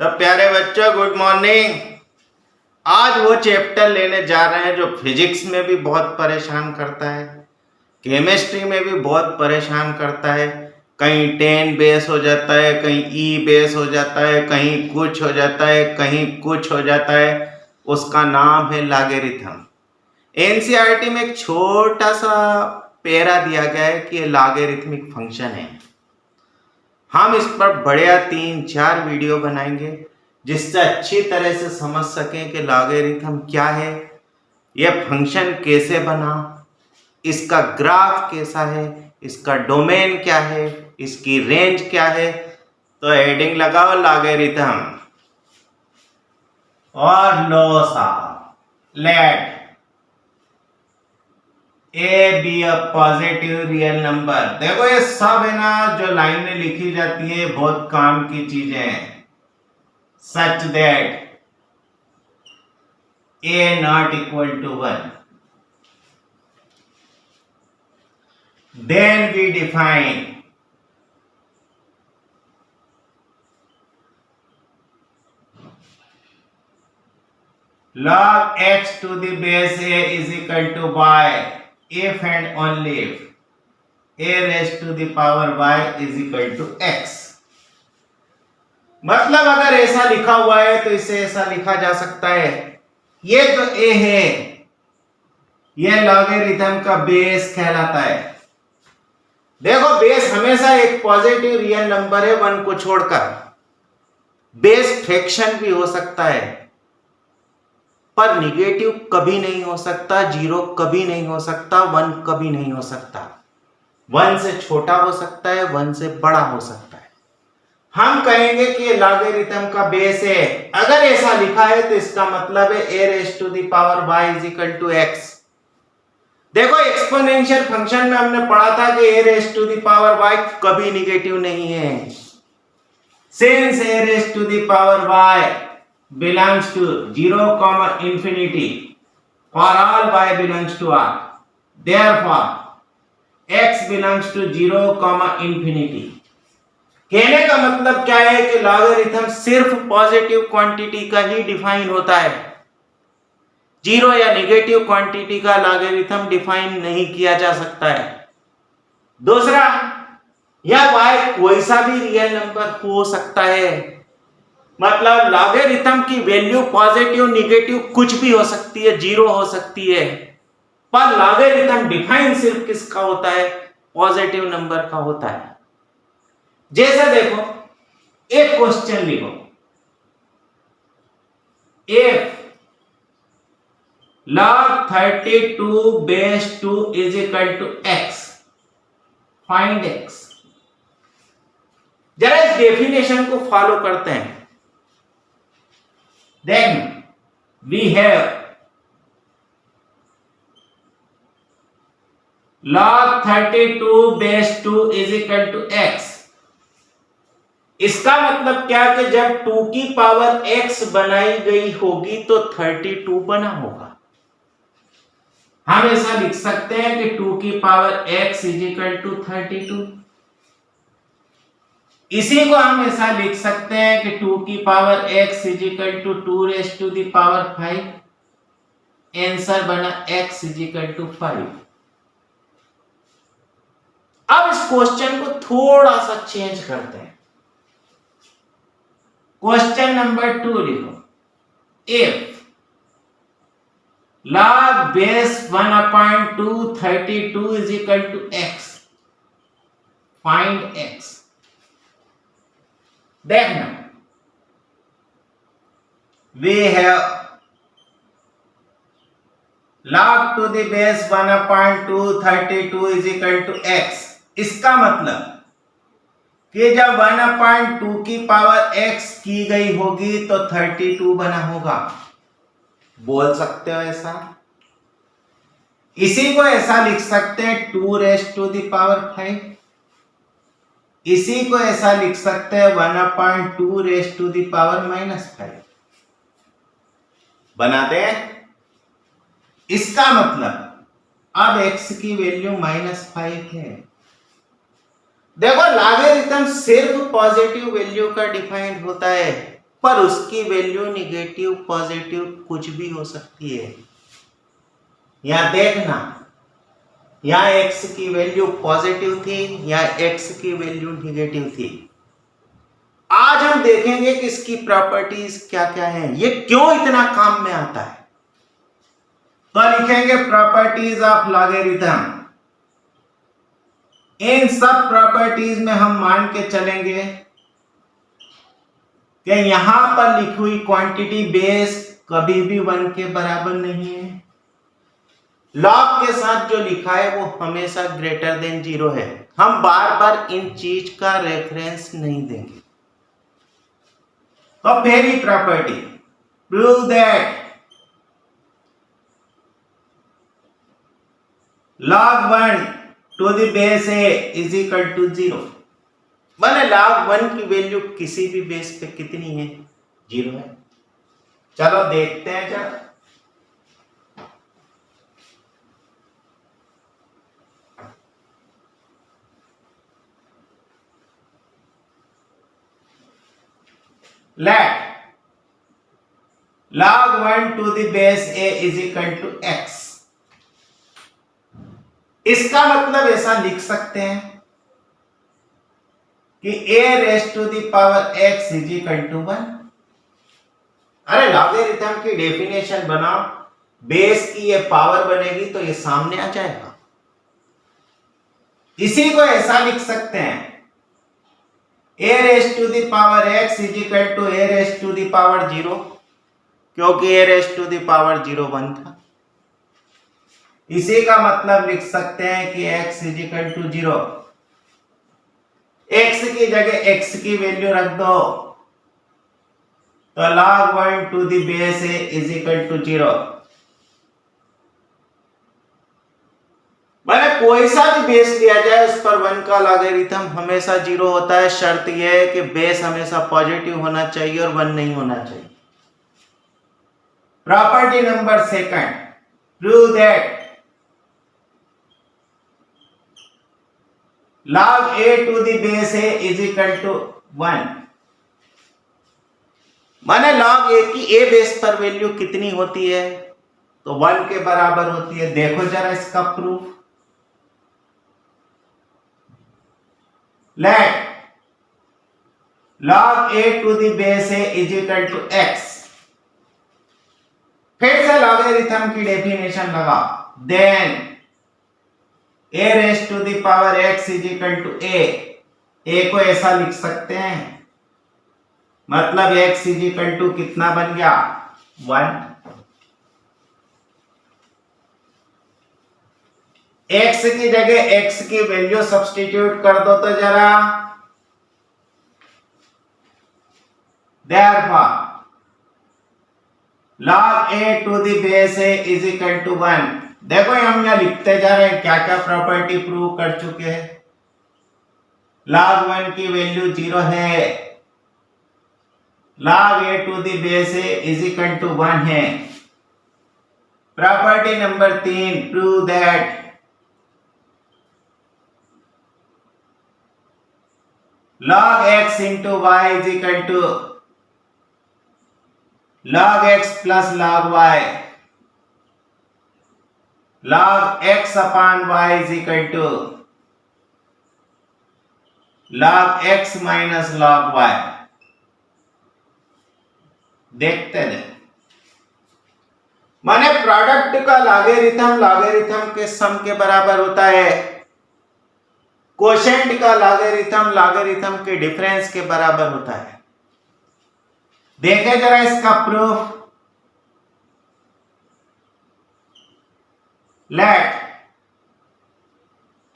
तो प्यारे बच्चों गुड मॉर्निंग। आज वो चैप्टर लेने जा रहे हैं जो फिजिक्स में भी बहुत परेशान करता है, केमिस्ट्री में भी बहुत परेशान करता है। कहीं 10 बेस हो जाता है, कहीं ई बेस हो जाता है, कहीं कुछ हो जाता है, कहीं कुछ हो जाता है। उसका नाम है लॉगरिथम। एनसीईआरटी में एक छोटा सा पैरा दिया गया है कि ये लॉगरिथमिक फंक्शन है। हम इस पर बढ़िया 3-4 वीडियो बनाएंगे जिससे अच्छी तरह से समझ सकें कि लॉगरिथम क्या है, यह फंक्शन कैसे बना, इसका ग्राफ कैसा है, इसका डोमेन क्या है, इसकी रेंज क्या है। तो हेडिंग लगाओ लॉगरिथम और लोसा। Let a be a positive real number. देखो ये सब है ना जो लाइनें लिखी जाती है बहुत काम की चीजें हैं। Such that a not equal to 1, then we define log x to the base a is equal to y if and only if a raised to the power y is equal to x। मतलब अगर ऐसा लिखा हुआ है तो इसे ऐसा लिखा जा सकता है। ये जो a है ये लॉगरिथम का बेस कहलाता है। देखो बेस हमेशा एक पॉजिटिव रियल नंबर है 1 को छोड़कर। बेस फ्रैक्शन भी हो सकता है पर निगेटिव कभी नहीं हो सकता, 0 कभी नहीं हो सकता, 1 कभी नहीं हो सकता। 1 से छोटा हो सकता है, 1 से बड़ा हो सकता है। हम कहेंगे कि लॉगरिथम का बेस है। अगर ऐसा लिखा है तो इसका मतलब है a raised to the power y is equal to x। देखो एक्सपोनेंशियल फंक्शन में हमने पढ़ा था कि a raised to the power y कभी निगेटिव नहीं है। Since a raised to the power y belongs to 0, infinity for all y belongs to r, therefore x belongs to 0, infinity। कहने का मतलब क्या है कि लॉगरिथम सिर्फ पॉजिटिव क्वांटिटी का ही डिफाइन होता है। 0 या नेगेटिव क्वांटिटी का लॉगरिथम डिफाइन नहीं किया जा सकता है। दूसरा, यह y कोई सा भी रियल नंबर हो सकता है। मतलब लॉगरिथम की वैल्यू पॉजिटिव नेगेटिव कुछ भी हो सकती है, 0 हो सकती है, पर लॉगरिथम डिफाइन सिर्फ किसका होता है? पॉजिटिव नंबर का होता है। जैसे देखो एक क्वेश्चन लिखो, if log 32 base 2 is equal to x, find x। जरा इस डेफिनेशन को फॉलो करते हैं। Then we have log 32 base 2 is equal to x। इसका मतलब क्या कि जब 2 की पावर x बनाई गई होगी तो 32 बना होगा। हम ऐसा लिख सकते हैं कि 2 की power x is equal to 32। इसी को हम ऐसा लिख सकते हैं कि 2 की power x is equal to 2 raise to the power 5। Answer बना x इज इक्वल टू 5। अब इस क्वेश्चन को थोड़ा सा चेंज करते हैं। क्वेश्चन नंबर 2 लिखो, if log base 1/2 32 is equal to x, find x। देखना we have log to the base 1/2 32 is equal to x। इसका मतलब कि जब 1/2 की पावर x की गई होगी तो 32 बना होगा। बोल सकते हो ऐसा। इसी को ऐसा लिख सकते हैं 2 रेज़ टू द पावर 5। इसी को ऐसा लिख सकते हैं 1/2 रेज़ टू द पावर -5। बना दे। इसका मतलब अब x की वैल्यू -5 है। देखो लॉगरिथम सिर्फ पॉजिटिव वैल्यू का डिफाइंड होता है। पर उसकी वैल्यू निगेटिव पॉजिटिव कुछ भी हो सकती है। यहां देखना, यहां x की वैल्यू पॉजिटिव थी या x की वैल्यू निगेटिव थी। आज हम देखेंगे कि इसकी प्रॉपर्टीज क्या क्या हैं, ये क्यों इतना काम में आता है। तो लिखेंगे प्रॉपर्टीज ऑफ लॉगरिथम। इन सब प्रॉपर्टीज में हम मान के चलेंगे कि यहां पर लिखी हुई क्वांटिटी बेस कभी भी 1 के बराबर नहीं है। लॉग के साथ जो लिखा है वो हमेशा ग्रेटर देन 0 है। हम बार बार इन चीज का रेफरेंस नहीं देंगे। तो पहली property, prove that log 1 to the base a is equal to 0। माने log 1 की वैल्यू किसी भी बेस पे कितनी है, 0 है। चलो देखते हैं जरा। Let log 1 to the base a is equal to x। इसका मतलब ऐसा लिख सकते हैं कि a raise to the power x is equal to 1। अरे लॉगरिथम की डेफिनेशन बनाओ, बेस की ये पावर बनेगी तो ये सामने आ जाएगा। इसी को ऐसा लिख सकते हैं, a raise to the power x is equal to a raise to the power 0, क्योंकि a raise to the power 0 1 था। इसी का मतलब लिख सकते हैं कि x is equal to 0। x की जगह x की वैल्यू रख दो, तो log 1 to the base a is equal to 0। मैंने कोई सा भी बेस लिया जाए उस पर 1 का लॉगरिथम हमेशा 0 होता है। शर्त यह है कि बेस हमेशा पॉजिटिव होना चाहिए और 1 नहीं होना चाहिए। Property number second, prove that log a to the base a is equal to 1। माने log a की a बेस पर वैल्यू कितनी होती है, तो 1 के बराबर होती है। देखो जरा इसका proof. Let log a to the base a is equal to x। फिर से लॉगरिथम की डेफिनेशन लगा, then a raise to the power x is equal to a को ऐसा लिख सकते हैं, मतलब x इज इक्वल टू कितना बन गया, 1। x की जगह x की वैल्यू सब्स्टिट्यूट कर दो तो जरा। therefore log a to the base a is equal to 1। देखो हम यहां लिखते जा रहे हैं क्या क्या प्रॉपर्टी प्रूव कर चुके हैं। log 1 की वैल्यू 0 है, log a to the base a is equal to 1 है। Property number 3, prove that log x into y is equal to log x plus log y। log x upon y is equal to log x minus log y। देखते हैं, माने product का logarithm logarithm के सम के बराबर होता है, quotient का लॉगरिथम लॉगरिथम के डिफरेंस के बराबर होता है। देखें जरा इसका proof. Let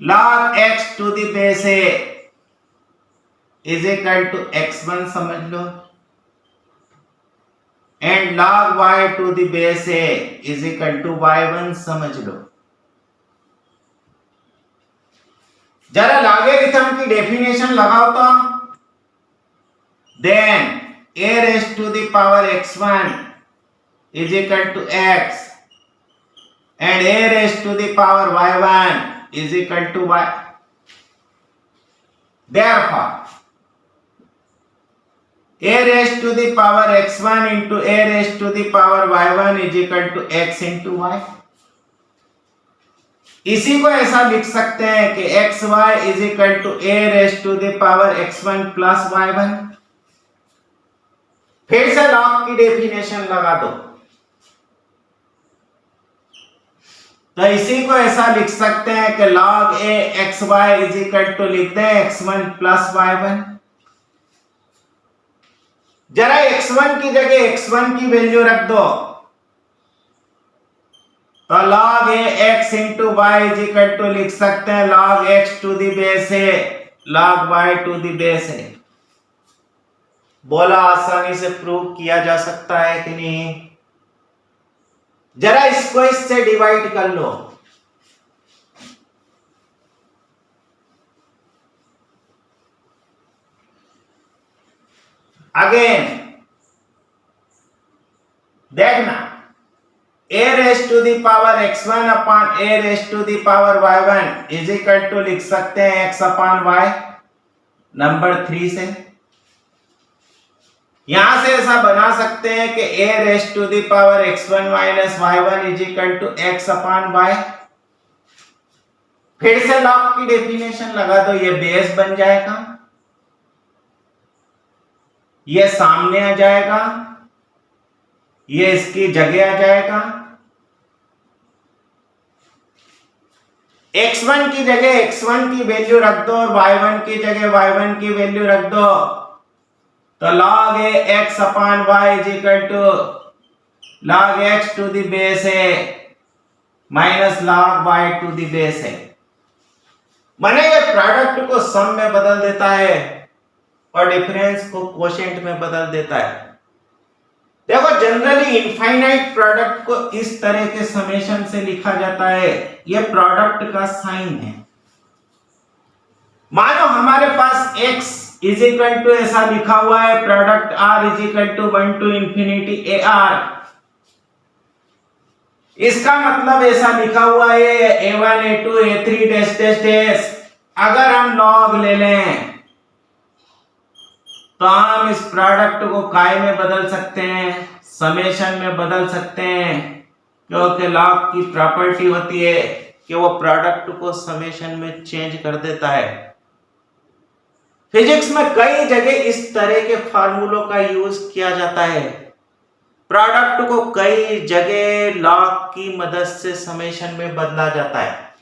log x to the base a is equal to x1 समझ लो, and log y to the base a is equal to y1 समझ लो। जरा लॉगरिथम की डेफिनेशन लगाओ तो, then a raised to the power x1 is equal to x and a raised to the power y1 is equal to y। Therefore a raised to the power x1 into a raised to the power y1 is equal to x into y। इसी को ऐसा लिख सकते हैं कि x y is equal to a raise to the power x1 plus y1। फिर से log की डेफिनेशन लगा दो, तो इसी को ऐसा लिख सकते हैं कि log a x y is equal to लिखते हैं x1 प्लस y1। जरा x1 की जगह x1 की वैल्यू रख दो, तो log a x into y is equal to लिख सकते हैं log x to the base है log y to the base है। बोला आसानी से प्रूव किया जा सकता है कि नहीं? जरा इसको इससे डिवाइड कर लो। अगेन देखना, a raise to the power x1 upon a raise to the power y1 is equal to लिख सकते हैं x अपॉन y नंबर 3 से। यहां से ऐसा बना सकते हैं कि a raise to the power x1 minus y1 is equal to x upon y। फिर से लॉग की डेफिनेशन लगा दो, ये बेस बन जाएगा, ये सामने आ जाएगा, ये इसकी जगह आ जाएगा। x1 की जगह x1 की वैल्यू रख दो और y1 की जगह y1 की वैल्यू रख दो, तो log a x upon y is equal to log x to the base है minus log y to the base है। माने ये प्रोडक्ट को सम में बदल देता है और डिफरेंस को क्वोशिएंट में बदल देता है। देखो जनरली इनफाइनाइट प्रोडक्ट को इस तरह के समेशन से लिखा जाता है, ये प्रोडक्ट का साइन है। मानो हमारे पास x इज इक्वल टू ऐसा लिखा हुआ है, product r is equal to 1 to infinity a r. इसका मतलब ऐसा लिखा हुआ है a1 a2 a3 dash dash dash. अगर हम लॉग ले लें तो हम इस प्रोडक्ट को काय में बदल सकते हैं, समेशन में बदल सकते हैं, क्योंकि लॉग की प्रॉपर्टी होती है कि वो प्रोडक्ट को समेशन में चेंज कर देता है। फिजिक्स में कई जगह इस तरह के फार्मूलों का यूज किया जाता है। प्रोडक्ट को कई जगह लॉग की मदद से समेशन में बदला जाता है।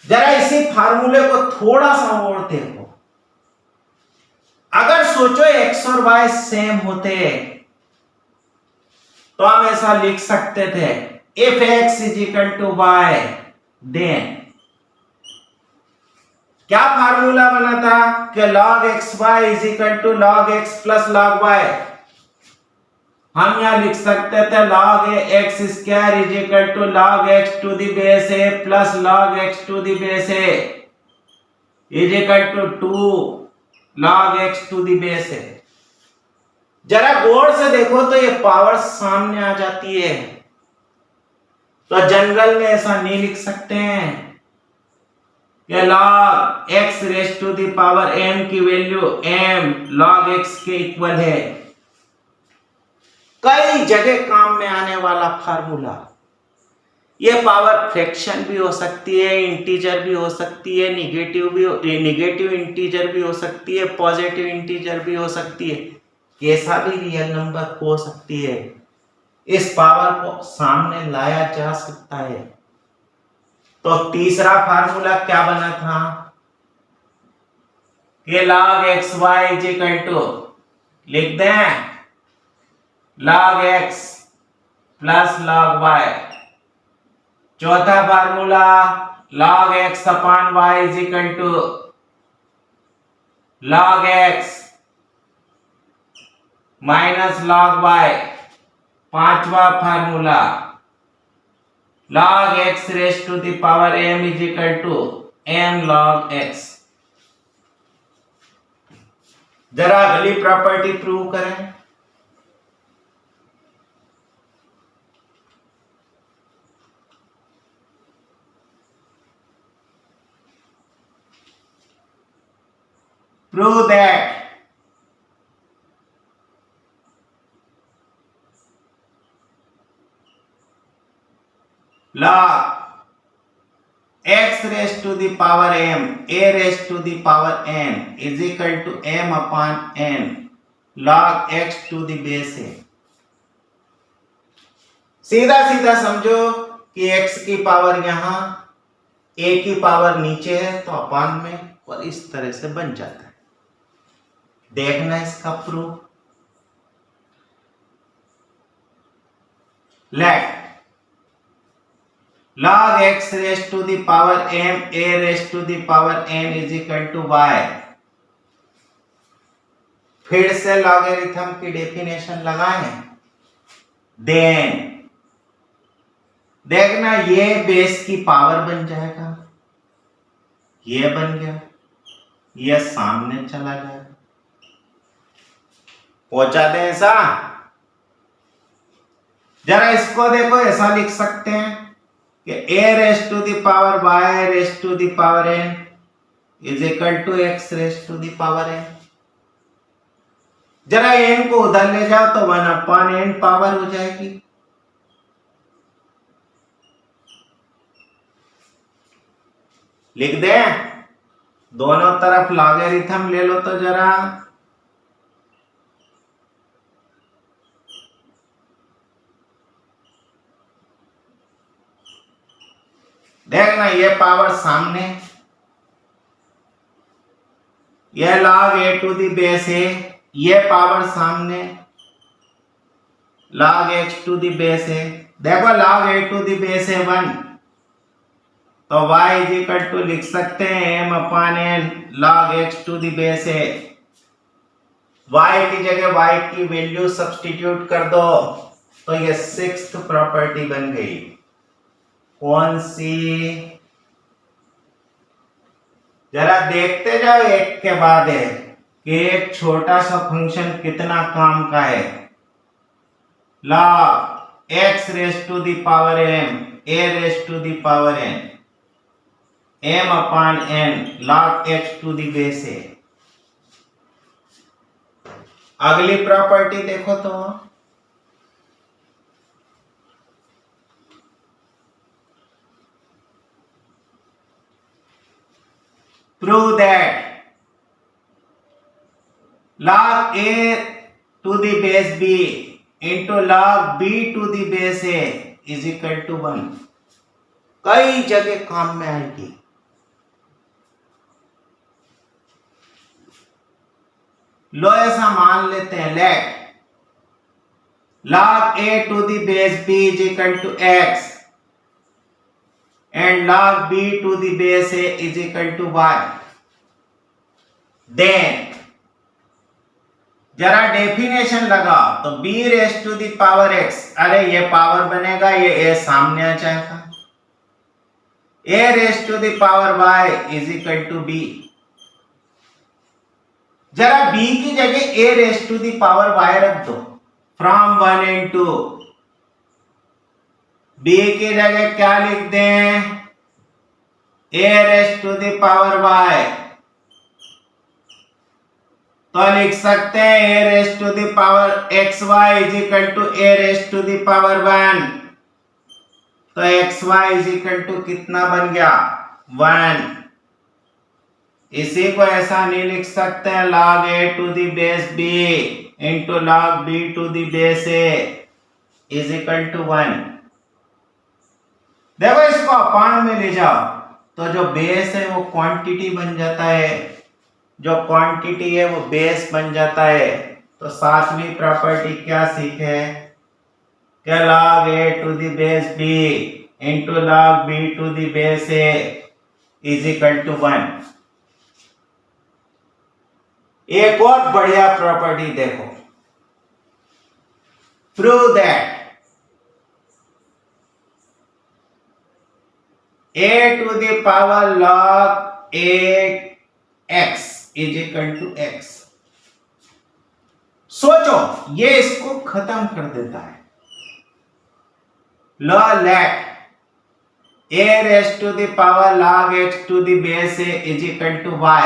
जरा इसी फार्मूले को थोड़ा सा और देखो। अगर सोचो x और y सेम होते तो हम ऐसा लिख सकते थे if x is equal to y then क्या फार्मूला बना था कि log xy is equal to log x plus log y। हम यहां लिख सकते थे log x square is equal to log x to the base a plus log x to the base a is equal to 2 log x to the base है। जरा गौर से देखो तो ये पावर सामने आ जाती है, तो जनरल में ऐसा नहीं लिख सकते हैं कि log x raise to the power m की वैल्यू m log x के इक्वल है। कई जगह काम में आने वाला फार्मूला। ये पावर फ्रैक्शन भी हो सकती है, इंटीजर भी हो सकती है, निगेटिव इंटीजर भी हो सकती है, पॉजिटिव इंटीजर भी हो सकती है, कैसा भी रियल नंबर हो सकती है। इस पावर को सामने लाया जा सकता है। तो तीसरा फार्मूला क्या बना था कि log xy is equal to लिख दें log x plus log y। चौथा formula log x upon y is equal to log x minus log y। पांचवा formula log x raise to the power m is equal to m log x। जरा अगली property prove करें। Prove that log x raised to the power m a raised to the power n is equal to m upon n log x to the base a। सीधा सीधा समझो कि x की power यहां a की power नीचे है तो अपान में, और इस तरह से बन जाता है। देखना इसका proof. Let log x raised to the power m a raised to the power n is equal to y। फिर से लॉगरिथम की डेफिनेशन लगाएं। देन देखना ये बेस की पावर बन जाएगा, ये बन गया, ये सामने चला जाएगा। पहुंचा दें ऐसा। जरा इसको देखो, ऐसा लिख सकते हैं कि a raised to the power y raised to the power n is equal to x raised to the power n। जरा n को उधर ले जाओ तो 1 upon n पावर हो जाएगी। लिख दें, दोनों तरफ लॉगरिथम ले लो तो जरा। देखना ये पावर सामने, ये log a to the base a, ये पावर सामने log x to the base a। देखो log a to the base a 1, तो y इज इक्वल टू लिख सकते हैं m upon n log x to the base a। y की जगह y की वैल्यू सब्स्टिट्यूट कर दो तो ये सिक्स्थ प्रॉपर्टी बन गई। कौन सी? जरा देखते जाओ एक के बाद है कि एक छोटा सा फंक्शन कितना काम का है। log x raise to the power m a raise to the power n m upon n log x to the base a। अगली प्रॉपर्टी देखो तो, prove that log a to the base b into log b to the base a is equal to 1। कई जगह काम में आएगी। लो ऐसा मान लेते हैं, late log a to the base b is equal to x and log b to the base a is equal to y। then जरा डेफिनेशन लगा तो b raise to the power x, अरे ये पावर बनेगा, ये a सामने आ जाएगा। a raise to the power y is equal to b। जरा b की जगह a raise to the power y रख दो फ्रॉम 1 and 2। b की जगह क्या लिख दें? a raise to the power y, तो लिख सकते हैं a raise to the power xy is equal to a raise to the power 1। तो xy इज इक्वल टू कितना बन गया? 1। इसी को ऐसा नहीं लिख सकते हैं log a to the base b into log b to the base a is equal to 1। देखो इसको अपान में ले जाओ तो जो बेस है वो क्वांटिटी बन जाता है, जो क्वांटिटी है वो बेस बन जाता है। तो सातवीं प्रॉपर्टी क्या सीखे? क्या log a to the base b into log b to the base a is equal to 1। एक और बढ़िया प्रॉपर्टी देखो, prove that a to the power log a x is equal to x। सोचो ये इसको खत्म कर देता है। Let a raise to the power log x to the base a is equal to y।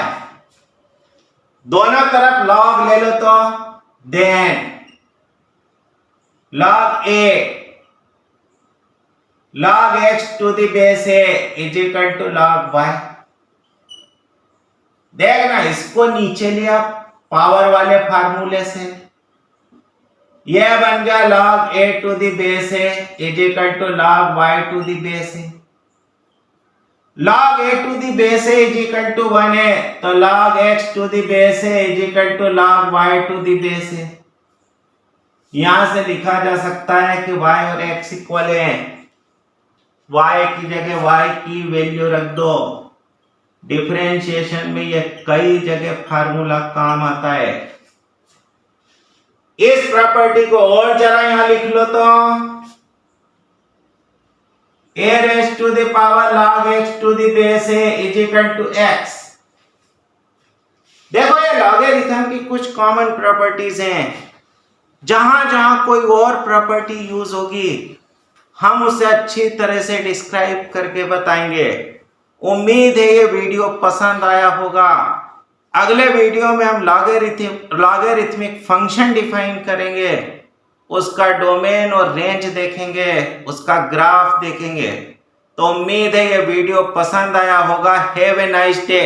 दोनों तरफ log ले लो तो then log a log x to the base a is equal to log y। देखना इसको नीचे लिया power वाले फार्मूले से, यह बन गया log a to the base a is equal to log y to the base a। log a to the base a is equal to 1 है तो log x to the base a is equal to log y to the base a। यहां से लिखा जा सकता है कि y और x इक्वल है, y की जगह y की वैल्यू रख दो। डिफरेंशिएशन में ये कई जगह फार्मूला काम आता है। इस प्रॉपर्टी को और जरा यहां लिख लो तो a raised to the power log x to the base a is equal to x। देखो ये लॉगरिथम की कुछ कॉमन प्रॉपर्टीज हैं, जहां जहां कोई और प्रॉपर्टी यूज होगी हम उसे अच्छी तरह से डिस्क्राइब करके बताएंगे। उम्मीद है ये वीडियो पसंद आया होगा। अगले वीडियो में हम लॉगरिथमिक फंक्शन डिफाइन करेंगे, उसका डोमेन और रेंज देखेंगे, उसका ग्राफ देखेंगे। तो उम्मीद है ये वीडियो पसंद आया होगा। Have a nice day.